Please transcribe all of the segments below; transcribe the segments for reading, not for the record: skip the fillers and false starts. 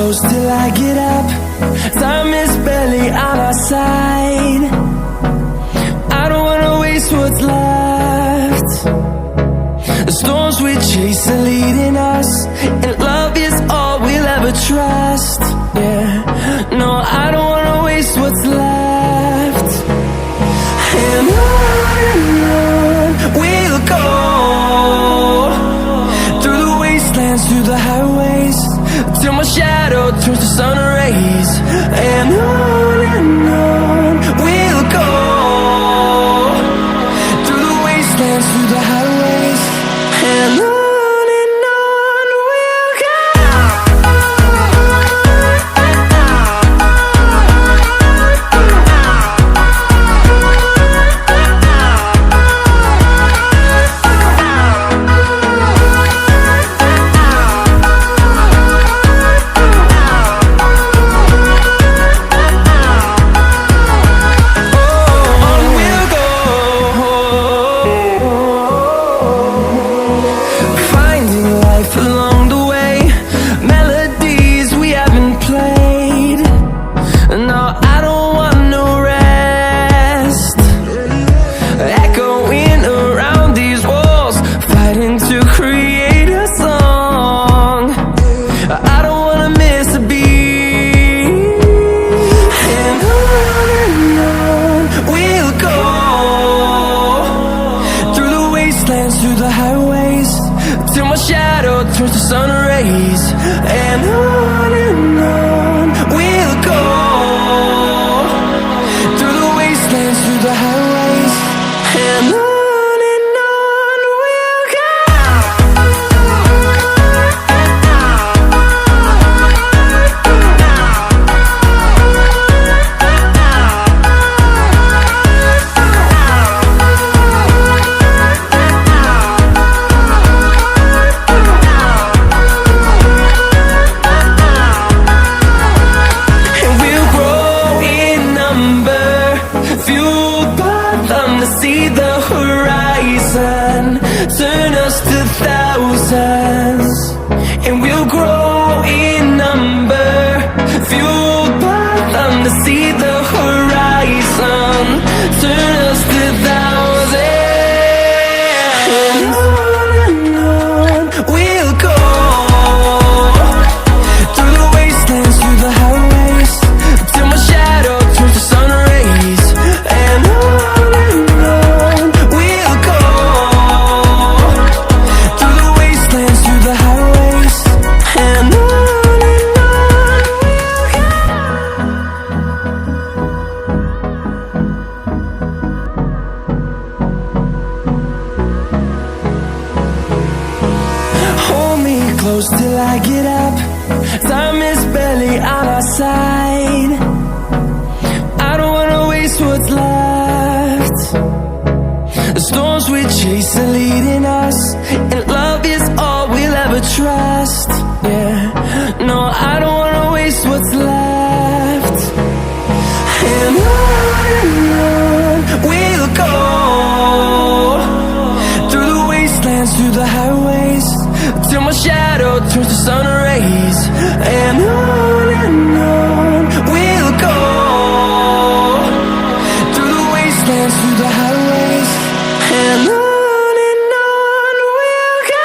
close till I get up. Time is barely on our side. I don't wanna waste what's left. The storms we chase are leading us, and love is all we'll ever trust. Yeah, no, I don't wanna waste what's left. And on we'll go, through the wastelands, through the highways, till my shadow turns to sun rays. And on we'll go, through the wastelands, through the highways, and on we'll go. Along the way, melodies we haven't played. No, I don't want no rest. Echoing around these walls, fighting to create a song. I don't wanna miss a beat. And on we'll go, through the wastelands, through the highways, till my shadow turns to sun rays. And on we'll go, through the wastelands, through the highways, and on we'll go. See the horizon, turn us to thousands, and we'll grow in number, fueled by them to see the horizon, turn us to thousands. And on we'll go, through the wastelands, through the highways, till my shadow turns to sun rays. And close till I get up. Time is barely on our side. I don't wanna waste what's left. The storms we chase are leading us, and love is all we'll ever trust. Yeah, no, I don't wanna waste what's left. And on we'll go, through the wastelands, through the highways, till my shadow turns to sun rays. And on we'll go, through the wastelands, through the highways, and on we'll go.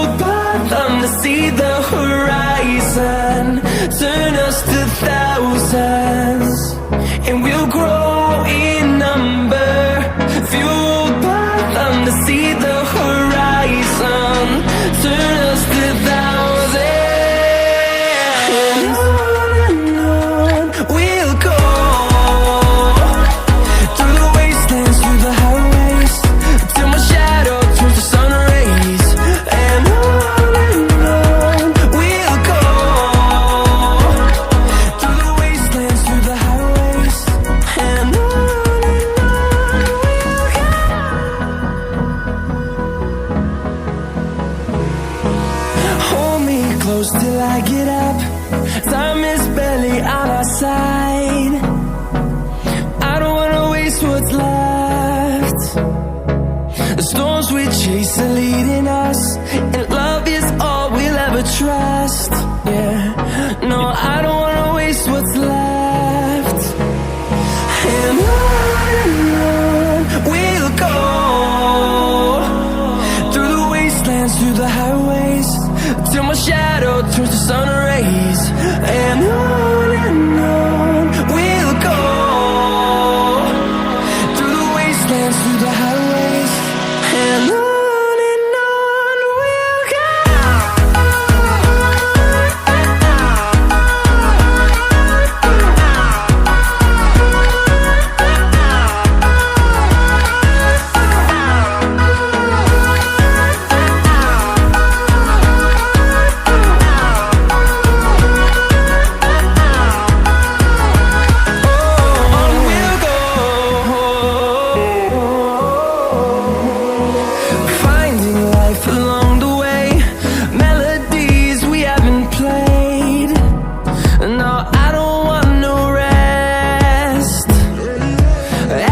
fueled by them to see the horizon, turn us to thousands, and we'll grow in number. Fueled by them to see the horizon, turn us to thousands, and on we'll go, through the wastelands, through the highways, till my shadow turns to sun rays. And on we'll go, through the wastelands, through the highways, and on we'll go. Hold me close till I get up. Time is barely on our side. I don't wanna waste what's left. The storms we chase are leading us, and love is all we'll ever trust. Yeah, no, I don't wanna waste what's left. And on we'll go, through the wastelands, through the highways, till my shadow turns to sun rays. And on we'll go, through the wastelands, through the highways, and on we'll go. Finding life along the way, melodies we haven't played. No, I don't want no rest.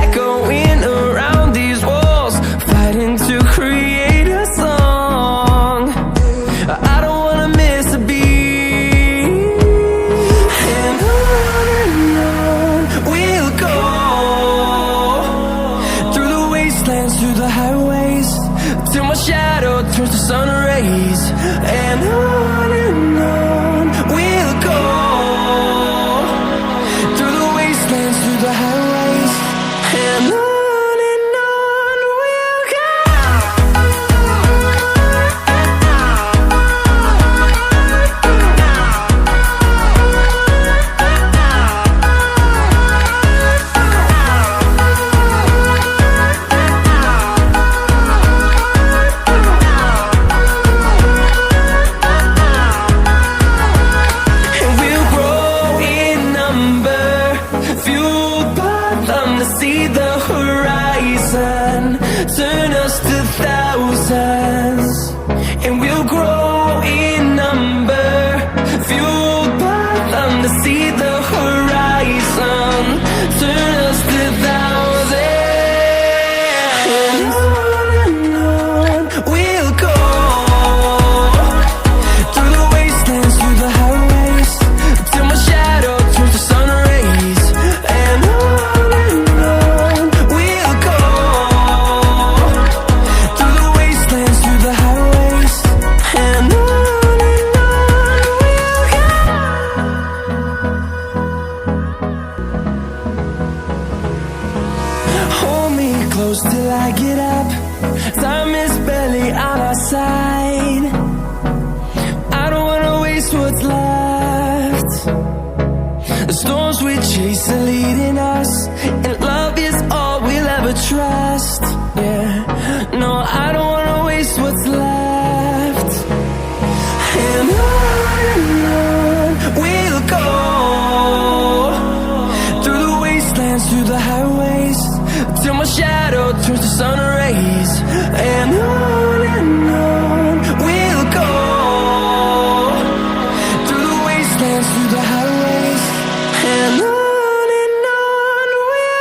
Echoing around these walls, fighting to create a song. I don't wanna miss a beat. And on we'll go, through the wastelands, through the highways, till my shadow turns to sun rays. And on we'll go, through the wastelands, through the highways, and on we'll go. And we'll grow in number, fueled by them to see the horizon, turn us to thousands, and we'll grow in number, fueled by them to see the horizon, turn us to thousands, and on we'll go, through the wastelands, through the highways, till my shadow turns to sun rays. And on we'll go, through the wastelands, through the highways, and on we'll go. Hold me close till I get up. Time is barely on our side. I don't wanna waste what's left. The storms we chase are leading us, and love is all we'll ever trust. Yeah, no, I don't wanna waste what's left. And on we'll go, through the wastelands, through the highways, till my shadow turns to sun rays. And on we'll go, through the wastelands, through the highways, and on we'll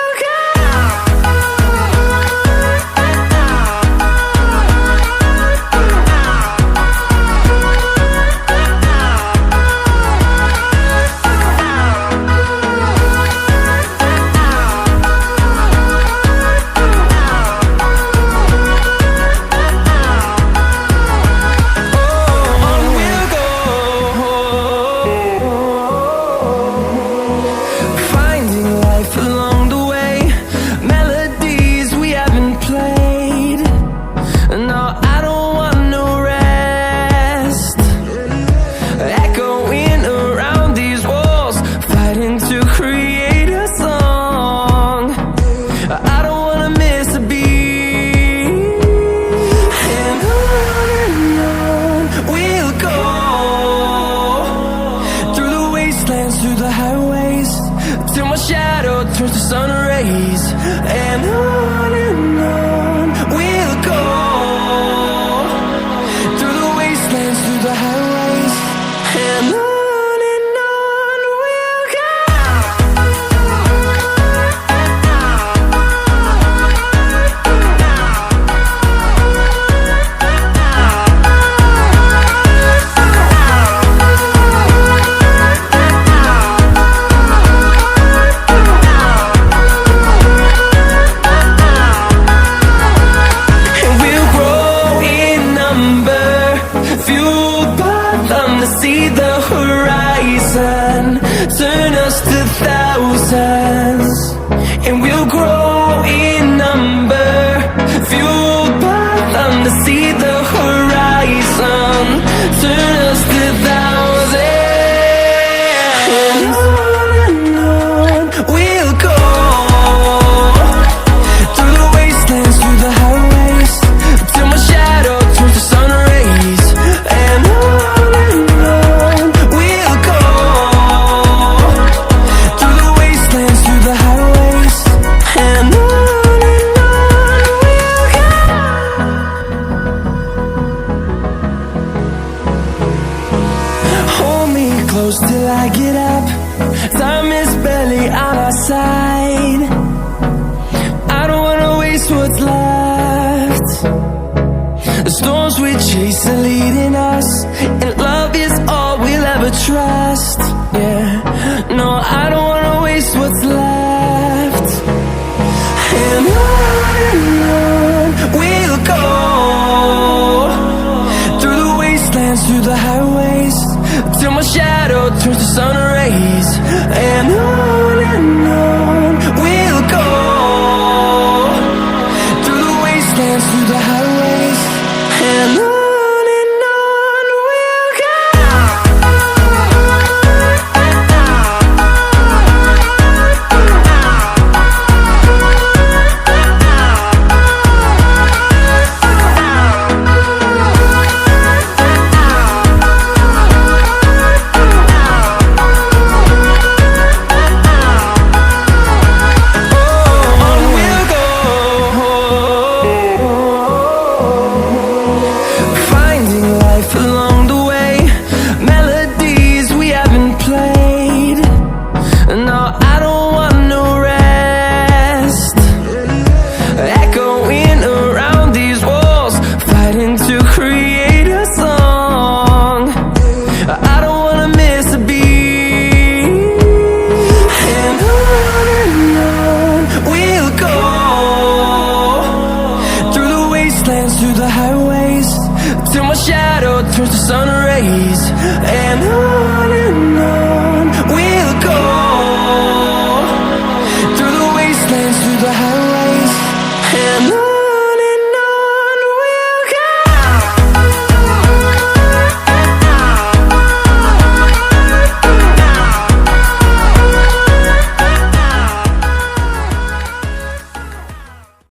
see the horizon, turn us to thousands, and we'll grow in number, fueled by them to see the horizon, turn us to thousands, and on we'll go, through the wastelands, through the highways, till my shadow turns to sun rays, and on we'll go, through the wastelands, through the highways, and on we'll go. Hold me close till I get up, time is barely on our side, I don't wanna waste what's left. The storms we chase are leading us, and love is all we'll ever trust. Yeah, no, I don't wanna waste what's left. And on we'll go, through the wastelands, through the highways, till my shadow turns to sun rays. And on we'll go, through the wastelands, through the highways, and on we'll go. Finding life along the way, melodies we haven't played. No, I don't want no rest. Echoing around these walls, fighting to create a song. I don't wanna miss a beat. And on we'll go, through the wastelands, through the highways, till my shadow turns to sun rays. And on